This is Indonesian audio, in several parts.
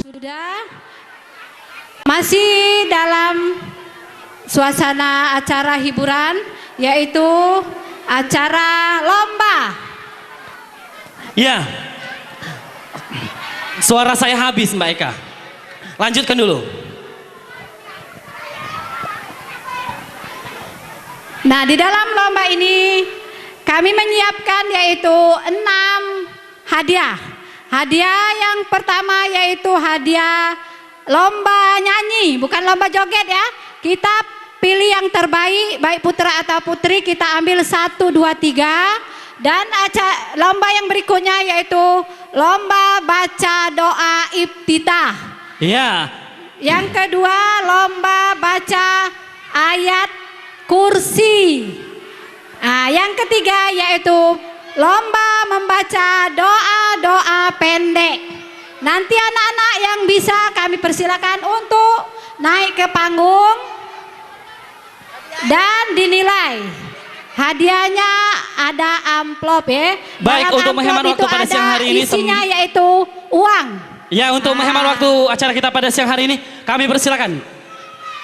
Sudah. Masih dalam suasana acara hiburan, yaitu acara lomba. Ya, suara saya habis Mbak Eka. Lanjutkan dulu. Nah, di dalam lomba ini kami menyiapkan yaitu 6 hadiah. Hadiah yang pertama yaitu hadiah lomba nyanyi, bukan lomba joget ya. Kita pilih yang terbaik, baik putra atau putri, kita ambil 1, 2, 3. Dan lomba yang berikutnya yaitu lomba baca doa iftitah. Iya. Yang kedua lomba baca ayat kursi. Nah, yang ketiga yaitu lomba membaca doa-doa pendek. Nanti anak-anak yang bisa kami persilakan untuk naik ke panggung dan dinilai. Hadiahnya ada amplop ya. Baik, Dalam untuk menghemat amplop waktu itu pada siang hari ini isinya yaitu uang. Ya, untuk menghemat waktu acara kita pada siang hari ini, kami persilakan.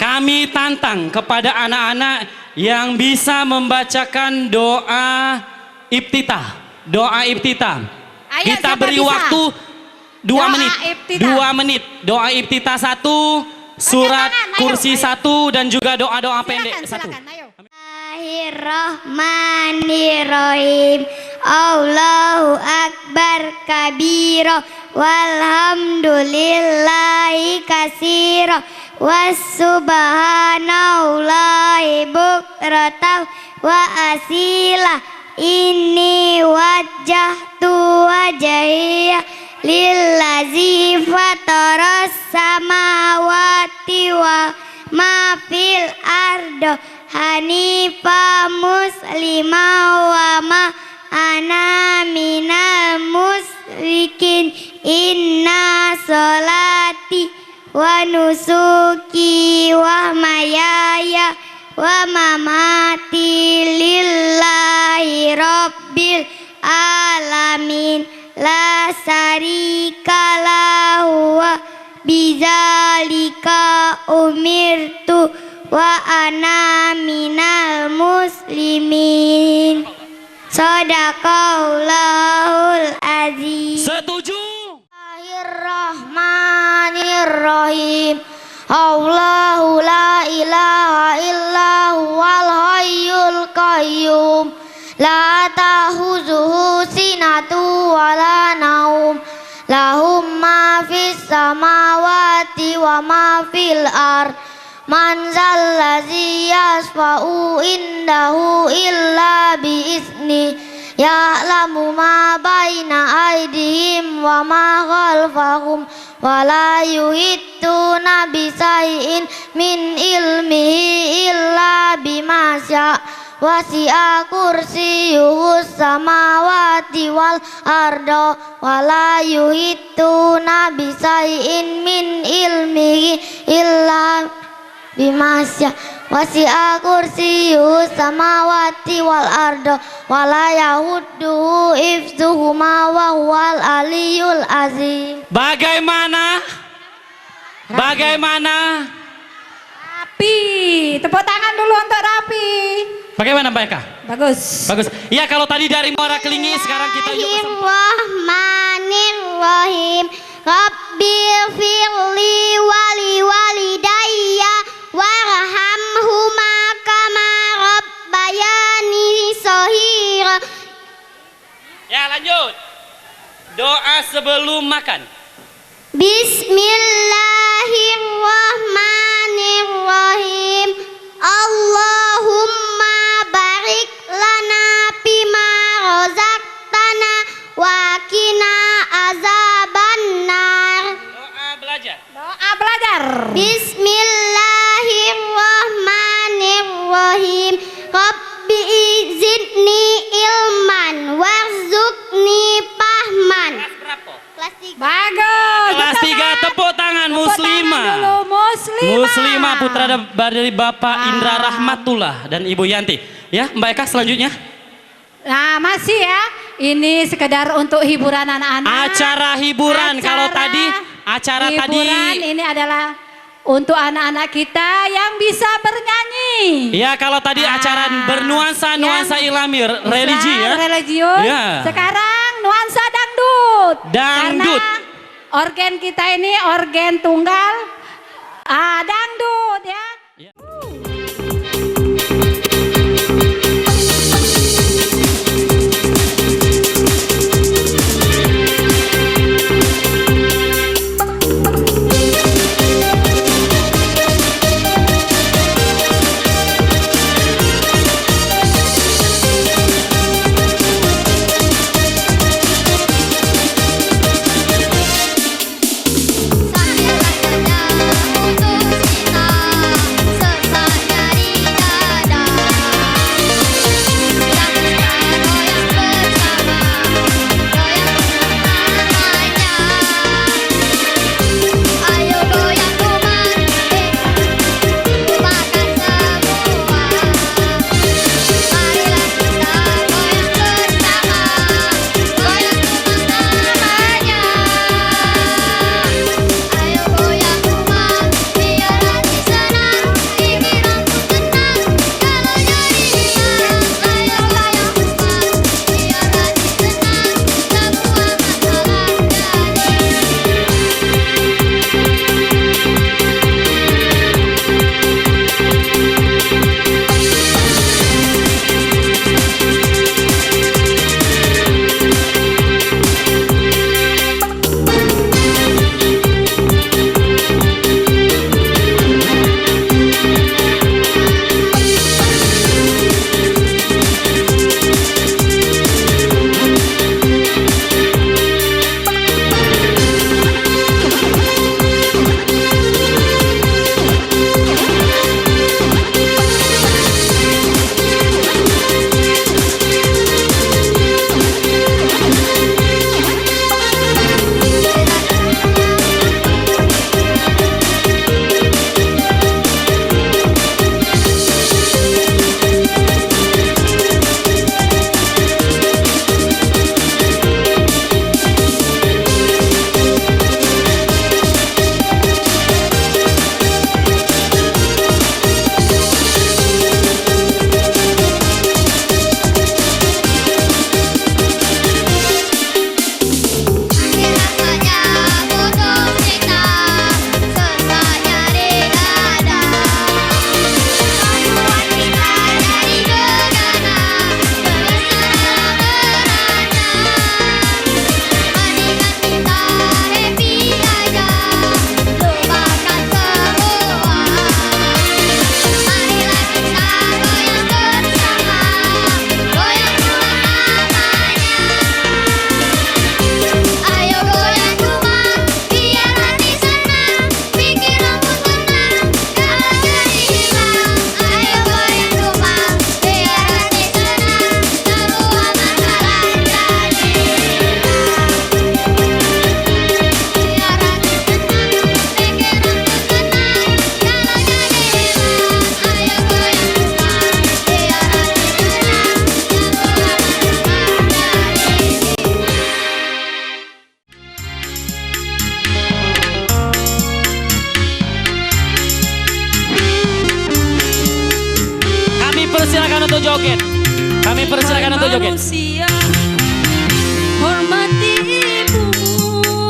Kami tantang kepada anak-anak yang bisa membacakan doa iftitah. Doa iftitah. Ayo, Kita siapa beri bisa? waktu 2 Doa menit. iftitah. 2 menit. Doa iftitah 1, surat tangan, ayo, kursi ayo. 1, dan juga doa-doa pendek 1. Silakan, ayo. Bismillahirrahmanirrahim. Allahu akbar kabira walhamdulillahi katsira wassubhanallahi bukratan wa asila. Inni wajjahtu wajhiya lillazi fataras samawati wa ma fil ardo hanifa muslima wa ma ana minal musyrikin. Inna sholati wa nusuki wa mayaya wa mamati lillahi rabbil alamin la syarika lahu wa bidzalika umirtu wa ana minal muslimin. Shadaqallahul azim. Setuju? Bismillahirrahmanirrahim. Allahu la ilaha illa huwal hayyul qayyum la ta'khuzuhu sinatu wa la naum lahum ma fis samawati wa ma fil ard. Man zallazi yasfa'u indahu illa bi'izni ya'lamu ma baina aydihim wa ma khalfahum wa la yuhittuna bisay'in min ilmihi illa bima syaa' wasi'a kursiyyuhus samawati wal arda wa la yuhittuna bisay'in min ilmihi illa bima syaa' wasi'a kursiyyuhus samawati wal arda wa la yahudduhu hifdzuhuma wa huwal aliyyul azim. Bagaimana? Bagaimana? Rapi. Tepuk tangan dulu untuk Rapi. Bagaimana Mbak Eka? Bagus. Bagus. Ya, kalau tadi dari Muara Kelingi, sekarang kita yuk bersama. Bismillahirrahmanirrahim. Rabbil firli wali walidayya warhamhuma kama rabbayani shaghira. Ya, lanjut. Doa sebelum makan. Bismillahirrahmanirrahim. Allahumma barik lana bima razaqtana wa qina azabannar. Doa belajar. Doa belajar. Bismillahirrahmanirrahim. Rabbi zidni ilman warzuqni fahman. Kelas berapa? Kelas 3. Bagus. Kelas 3, tepuk tangan. Muslimah. Dulu, Muslimah. Muslimah putra dari Bapak Indra Rahmatullah dan Ibu Yanti. Ya, Mbak Eka selanjutnya. Nah, masih ya. Ini sekedar untuk hiburan anak-anak. Acara hiburan. Kalau tadi acara hiburan tadi. ini adalah untuk anak-anak kita yang bisa bernyanyi. Ya, kalau tadi acara bernuansa Islami, religi ya. Religius. Ya. Sekarang nuansa dangdut. Dangdut. Karena organ kita ini organ tunggal. Dangdut ya. persilakan untuk joget. Kami persilakan untuk joget. Manusia, hormati ibumu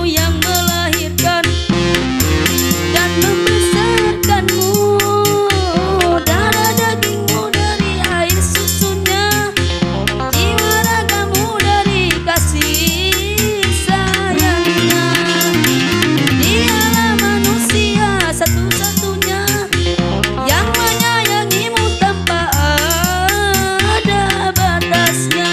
yang melahirkan dan membesarkanmu. Darah dagingmu dari air susunya, jiwa ragamu dari kasih sayangnya. Dialah manusia satu-satunya yang menyayangimu tanpa ada batasnya.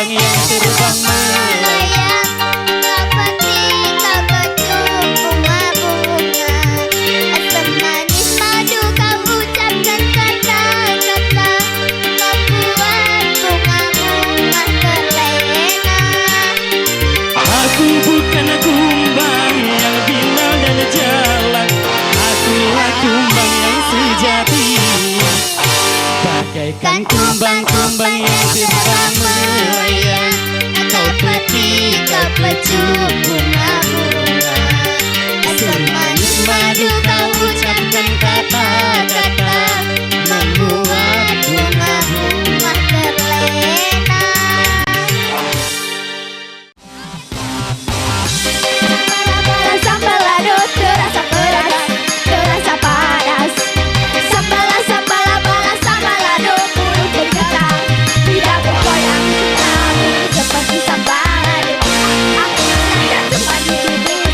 kumbang yang terbang melayang. Kau ketika kecium bunga-bunga, asam manis madu kau ucapkan kata-kata, membuat bunga-bunga terlena. Aku bukan kumbang yang bimbang dan jalan, akulah kumbang yang sejati, bagaikan kumbang-kumbang yang terbang melayang. Kau ketika kecium bunga-bunga, asam manis madu kau ucapkan kata-kata, membuat bunga-bunga terlena. Sambal lado terasa pedas, terasa panas. Sambal lado puluh bergetar, tidak bergoyang namun seperti sambal lado. Aku hanya cuma di bibir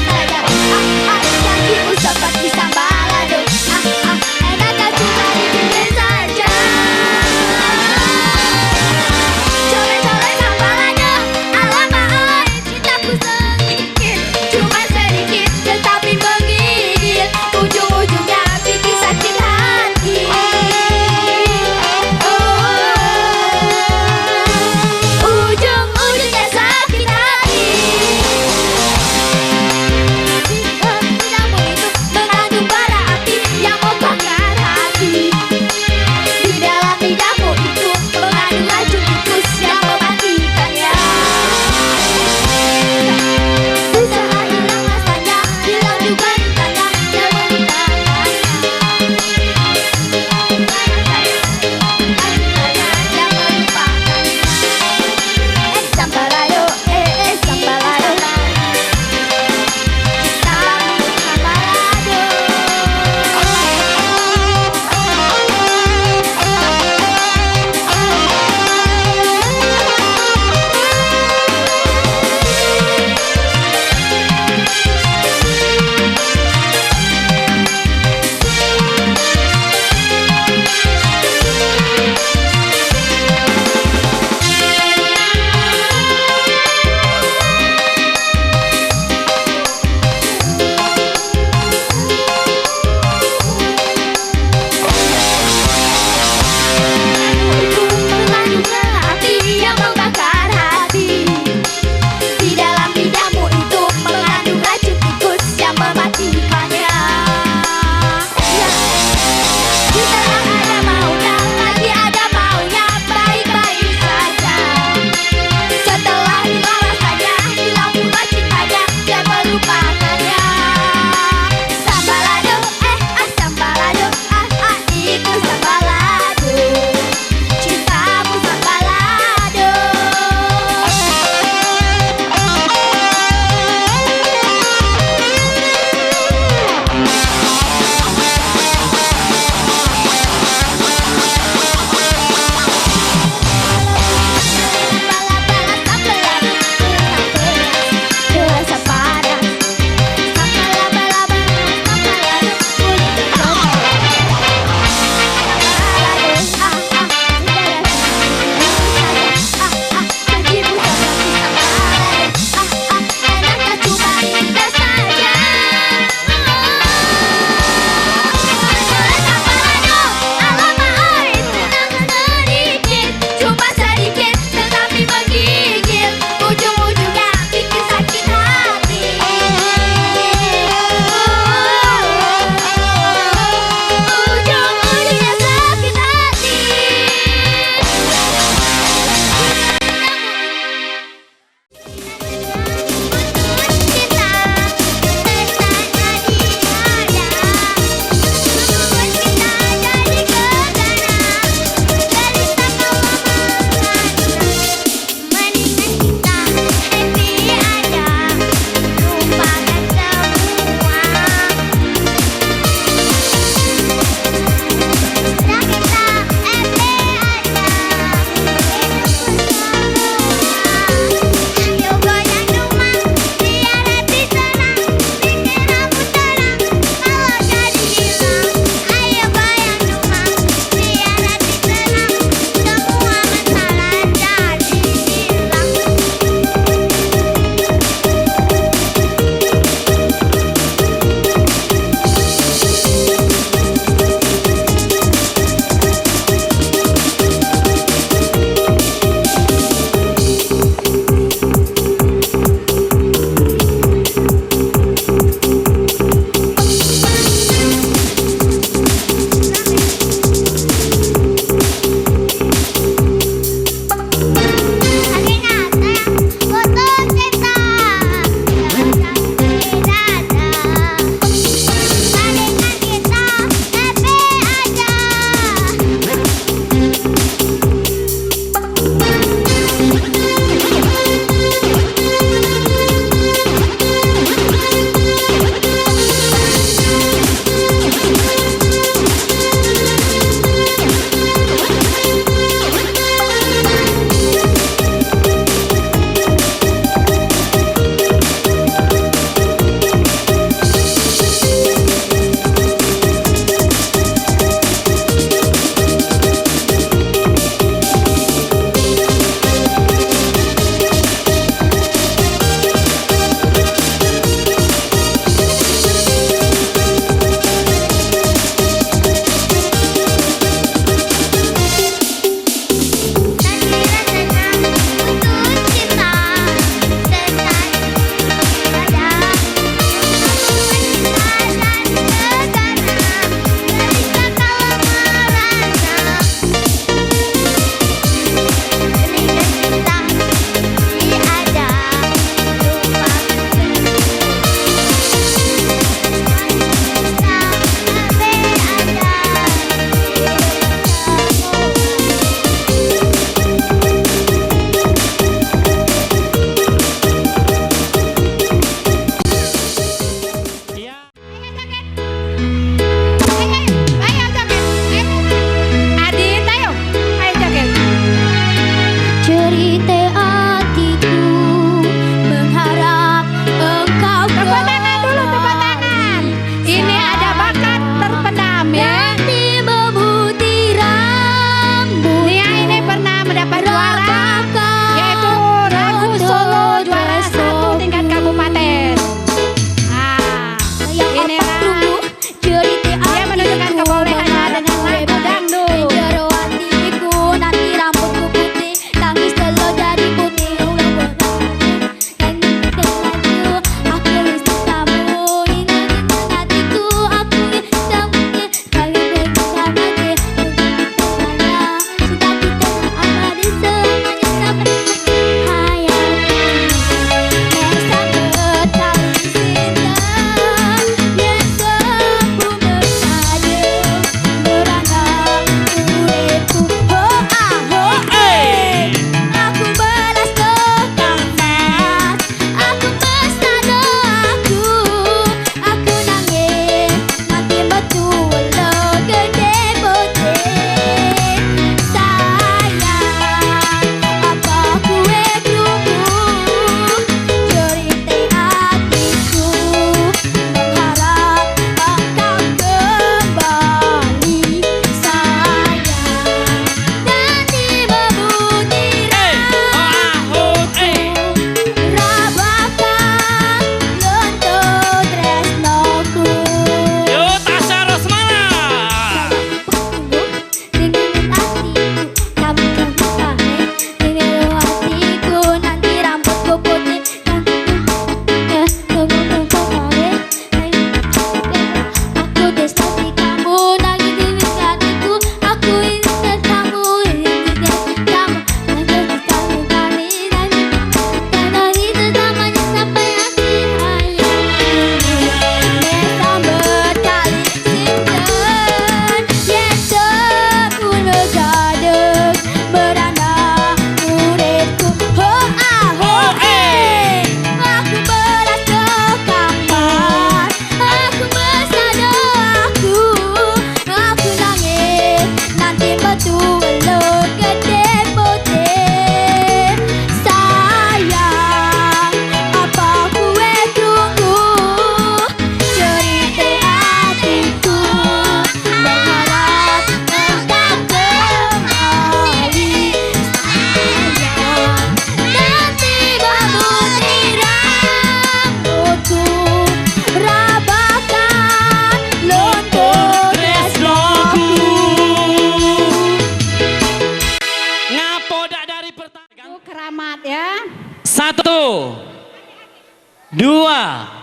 3.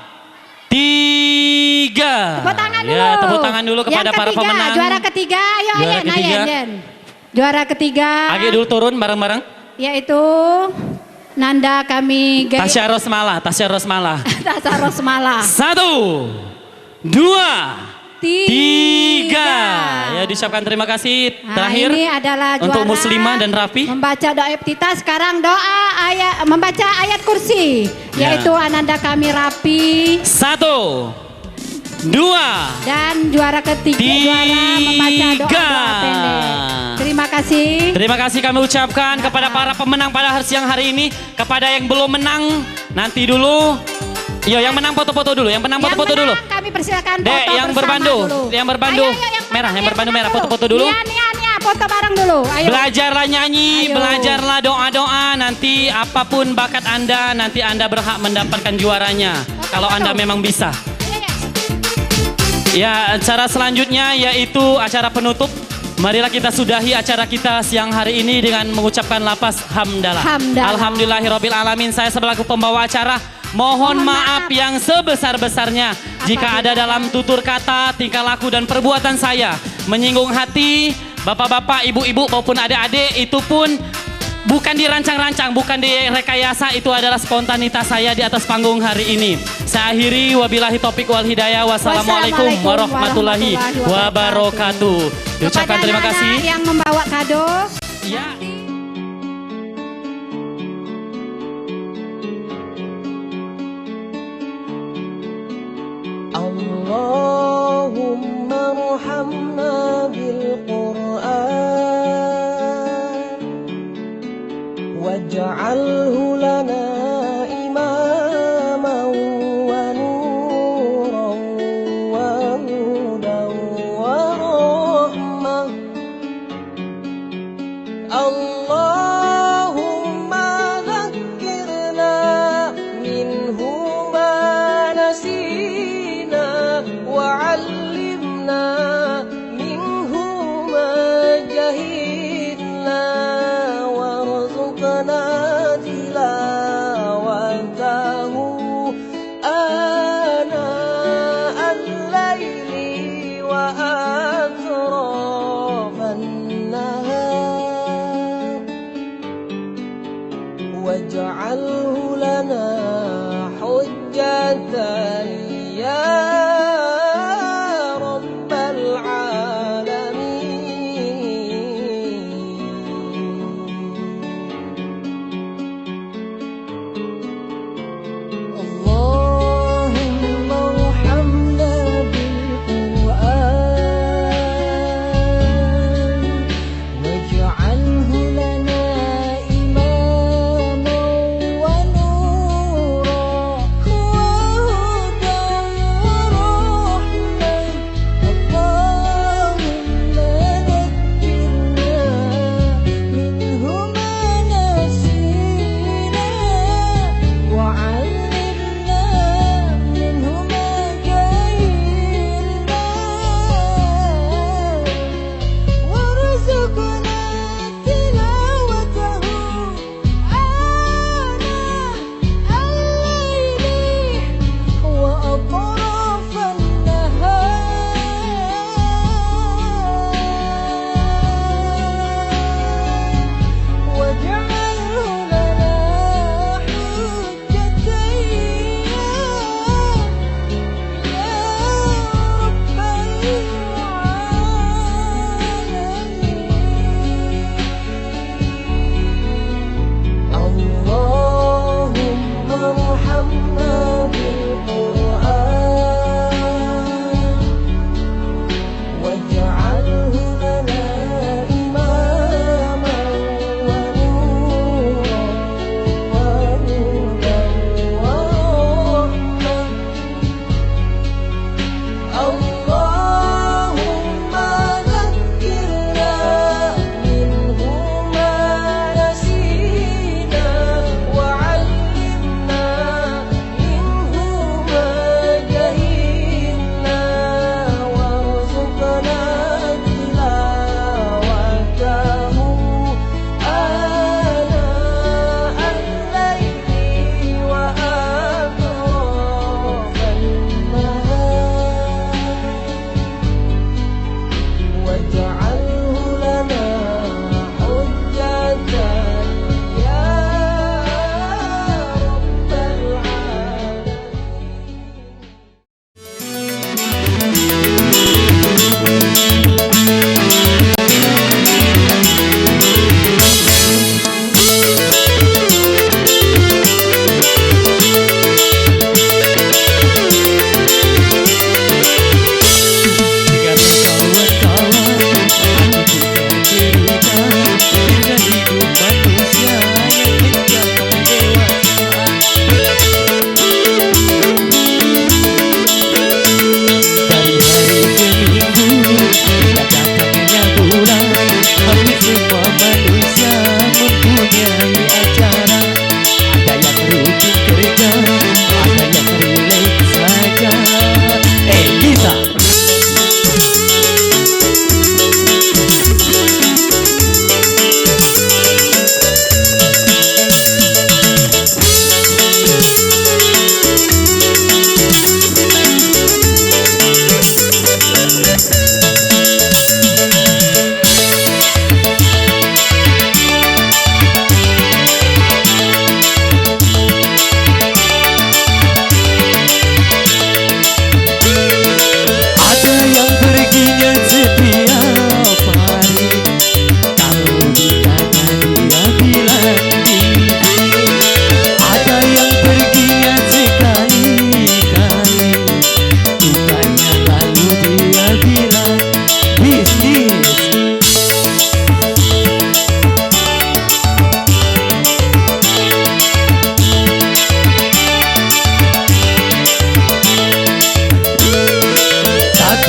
Tepuk tangan dulu. Ya, tepuk tangan dulu kepada Yang para ketiga, pemenang. Juara ketiga, ayo Juara Ayen, ketiga. Ayen. Juara ketiga. Agi dulu turun bareng-bareng. Yaitu Nanda kami Tasya Rosmala, Tasya Rosmala. Tasya Rosmala. 1, 2, 3. Ya, diucapkan terima kasih. Nah, Terakhir ini adalah juara untuk Muslimah dan Raffi. membaca doa iftitah. Sekarang doa ayat membaca ayat kursi, Ya. yaitu Ananda kami Raffi 1, 2, dan juara ketiga juara membaca doa pendek. Terima kasih. Terima kasih kami ucapkan kepada para pemenang pada siang hari ini. Kepada yang belum menang, nanti dulu. Yo, yang menang foto-foto dulu. Yang menang foto-foto dulu. Yang menang kami persilakan foto Dek, yang bersama berbandu, dulu. yang berbandu Ayo, yang merah, menang, yang berbandu menang merah, foto-foto dulu. Nia, foto bareng dulu. Ayo. Belajarlah nyanyi, Ayo. belajarlah doa-doa. Nanti apapun bakat Anda, nanti Anda berhak mendapatkan juaranya. Kalau Anda memang bisa. Ayo, ya. Ya, acara selanjutnya yaitu acara penutup. Marilah kita sudahi acara kita siang hari ini dengan mengucapkan lafaz hamdalah. Hamdalah. Alhamdulillahirabbil alamin. Saya selaku pembawa acara mohon maaf yang sebesar-besarnya jika ada dalam tutur kata, tingkah laku dan perbuatan saya menyinggung hati bapak-bapak, ibu-ibu maupun adik-adik. Itu pun bukan dirancang-rancang, bukan direkayasa, itu adalah spontanitas saya di atas panggung hari ini. Saya akhiri, wabillahi taufiq wal hidayah. Wassalamualaikum warahmatullahi wabarakatuh. Diucapkan terima Kepada kasih. anak-anak yang membawa kado. Ya. Allahumma arhamna bil Qur'an waj'alhu lana imaman wa nuran wa hudan wa rahmah.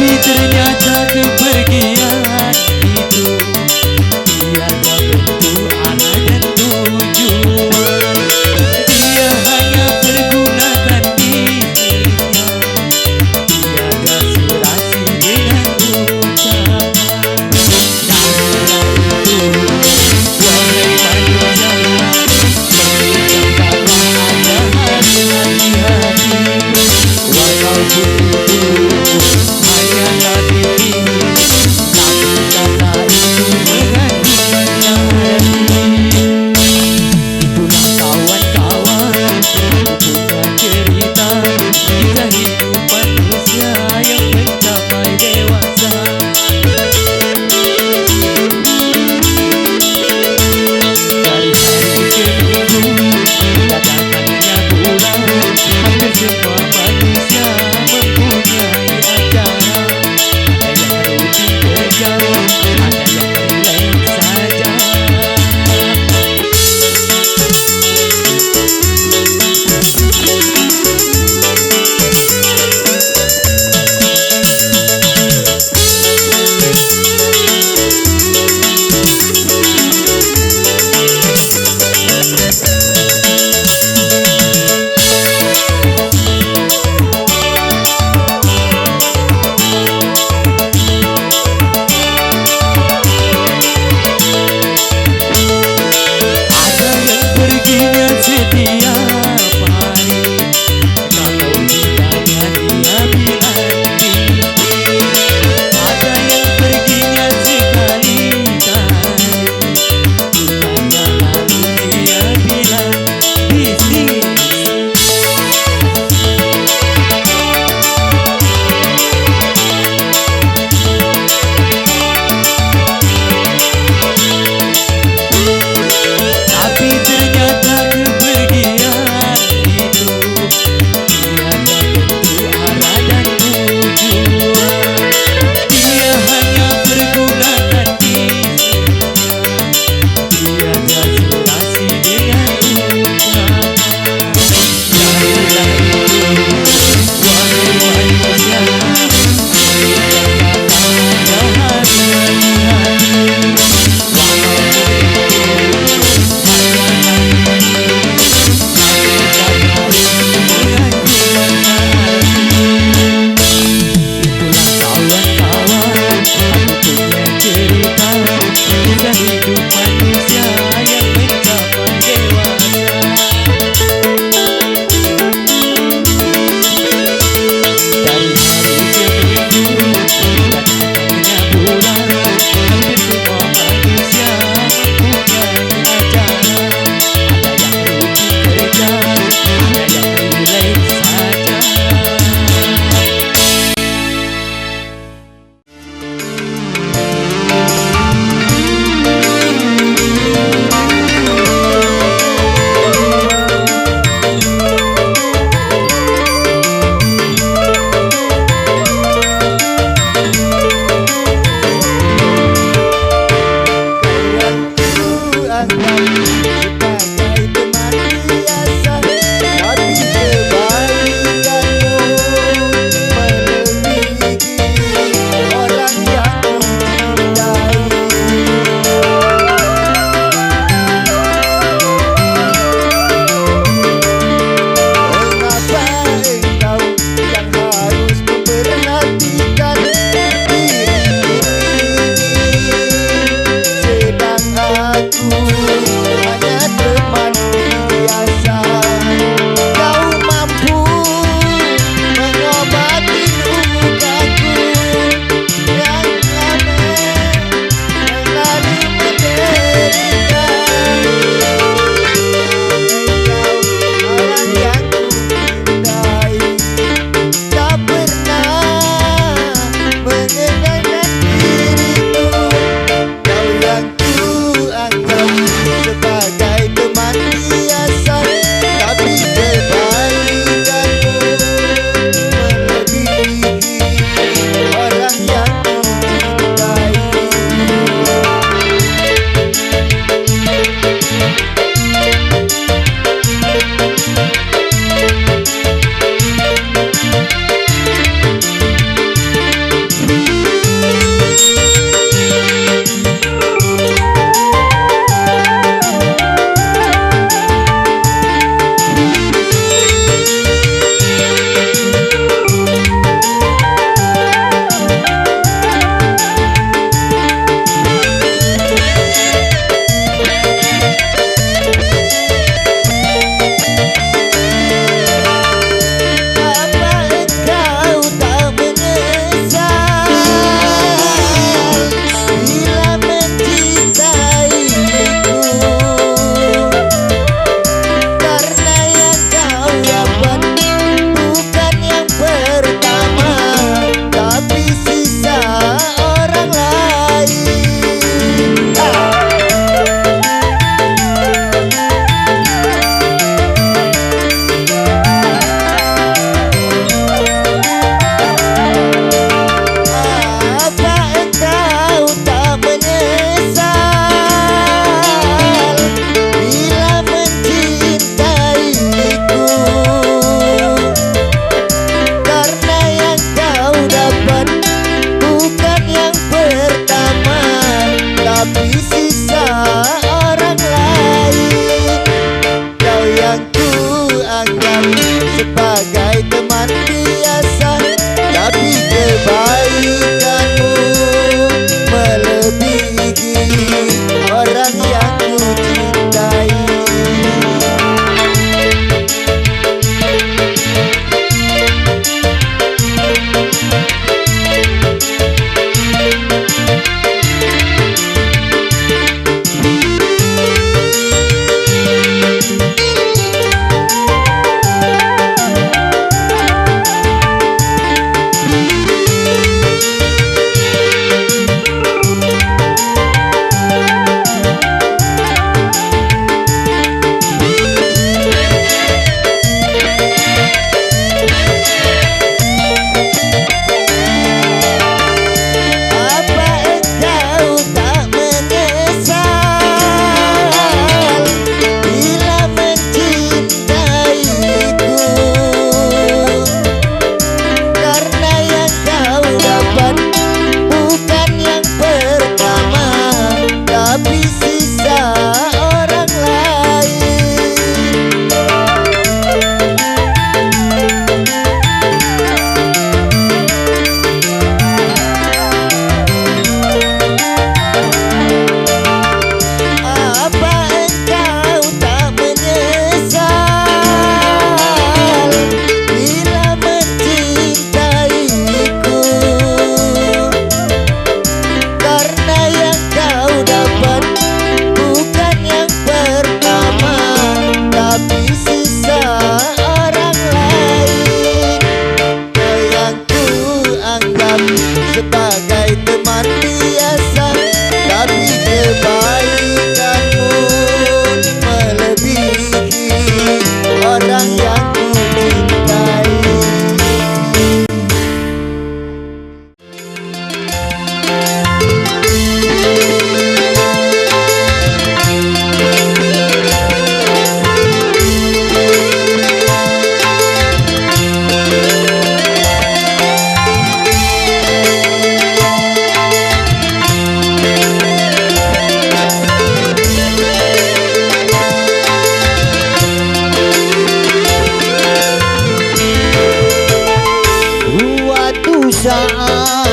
Tapi ternyata kepergian itu tiada bentuk arah dan tujuan. Dia hanya pergunakan dirinya, tiada serasi dengan ucapan. Dari itu, wahai manusia, bercakaplah ada hati-hati, walaupun itu hanyalah mimpi.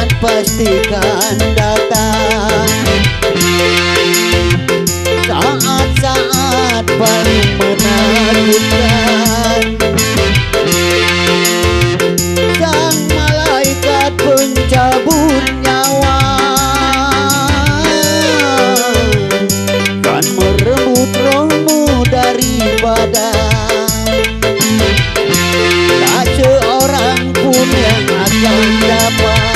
saat pastikan datang. Saat-saat paling menakutkan, sang malaikat pencabut nyawa kan merebut rohmu dari badan. Tak seorang pun yang akan dapat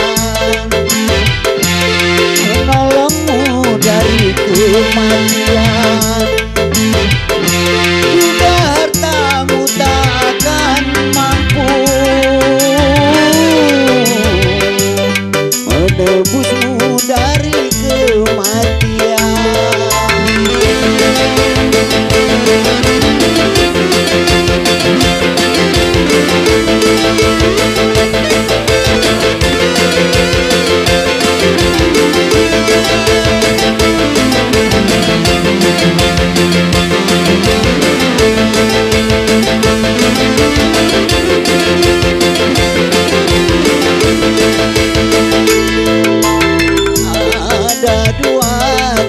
menolongmu dari kematian. Juga hartamu tak akan mampu menebusmu dari kematian. Ada dua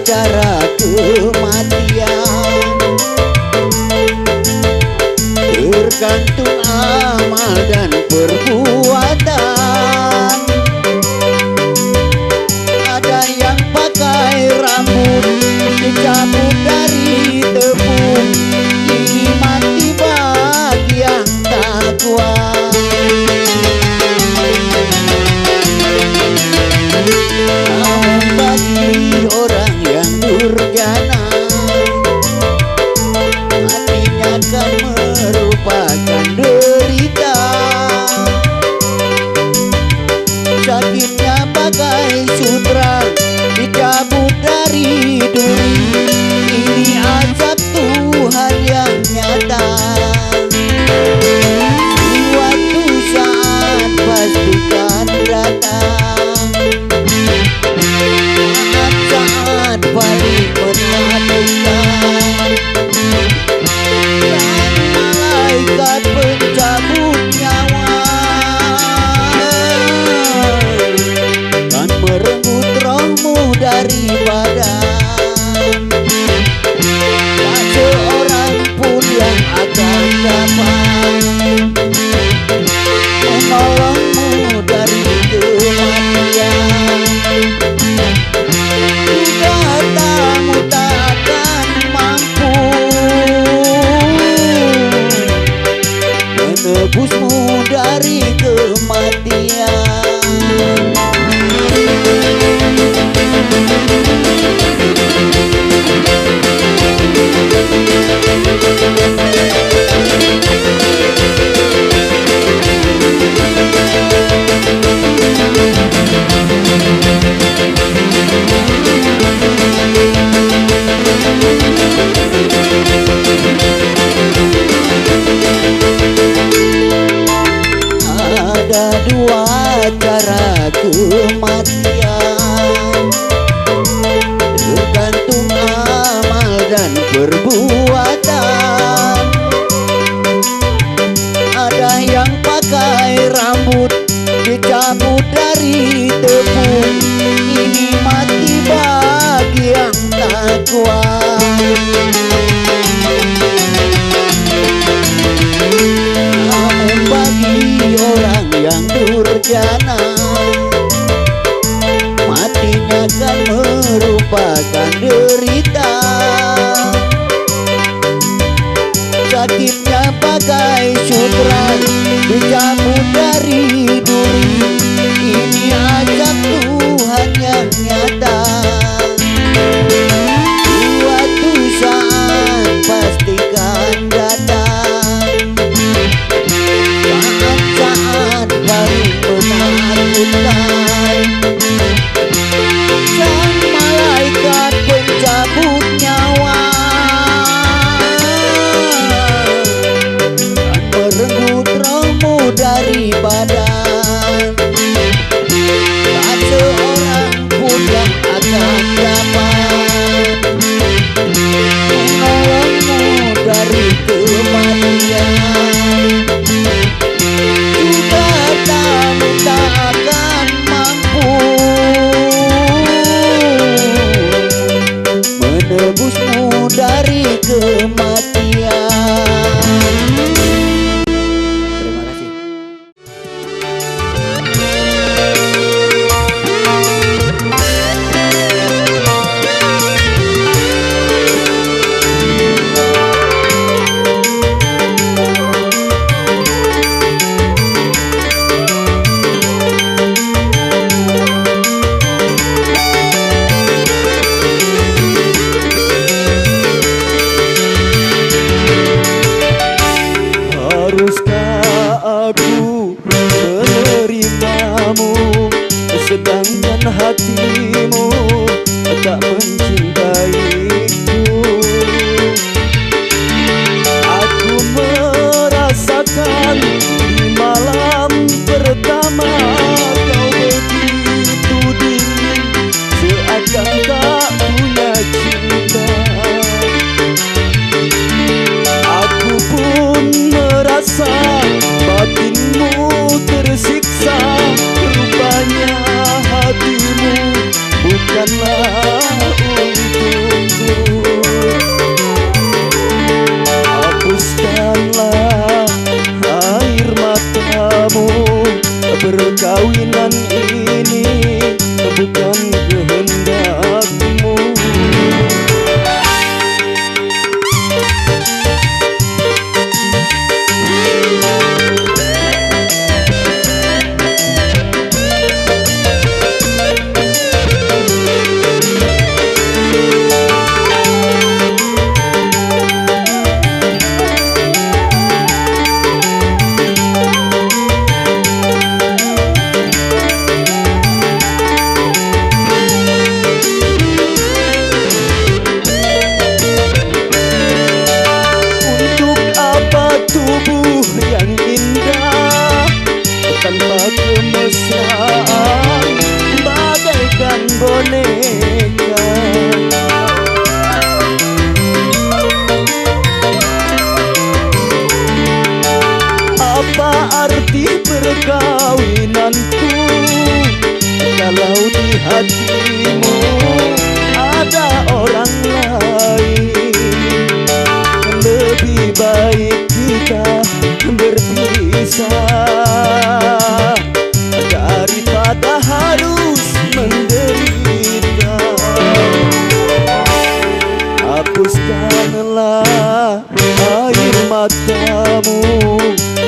cara kematian, tergantung amal dan perbuatan. Ada yang pakai rambut dicabut dari tepung, ini mati bagi yang tak kuat. Namun bagi orang yang durjana, matinya kan merupakan derita. Sakitnya bagai sutra dicabut dari duri, ini azab Tuhan yang nyata. Suatu saat pastikan datang, saat paling menakutkan, sang malaikat pencabut nyawa kan merenggut rohmu dari badan. Tak seorang pun yang akan dapat menolongmu dari kematian. Juga hartamu tak akan mampu menebusmu dari kematian. Ada dua cara kematian, tergantung amal dan perbuatan. Ada yang pakai rambut dicabut dari tepung, ini mati bagi yang tak kuat. Namun bagi orang yang durjana, matinya kan merupakan derita. Sakitnya bagai sutra dicabut dari duri, ini azab Tuhan yang nyata. Suatu saat pastikan datang, saat-saat paling menakutkan, sang malaikat pencabut nyawa kan merenggut rohmu dari badan. hatimu tak mencintaiku. Aku merasakan di malam pertama kau begitu dingin, seakan tak punya cinta. Aku pun merasa batinmu tersiksa, rupanya hatimu bukanlah untukku. Hapuskanlah air matamu, perkawinan ini bukan kehendakmu. Tubuh yang indah tanpa kemesraan, bagaikan boneka. Apa arti perkawinanku kalau di hatimu ada orang lain? Lebih baik kita berpisah daripada harus menderita. Hapuskanlah air matamu,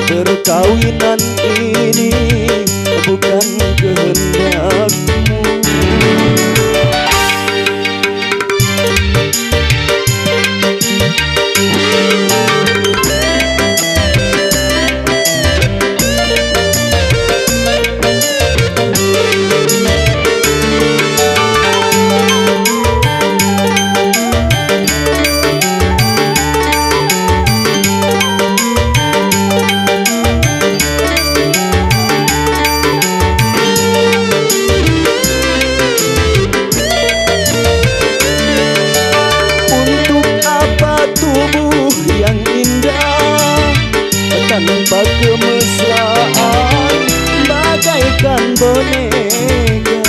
perkawinan ini bukan kehendakmu. Tubuh yang indah tanpa kemesraan, bagaikan boneka.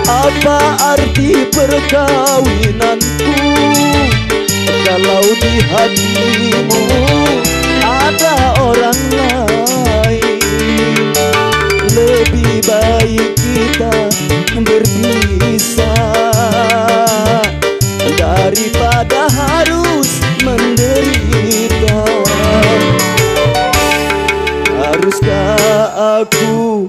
Apa arti perkawinanku kalau di hatimu ada orang lain? Lebih baik kita berpisah daripada harus menderita. Haruskah aku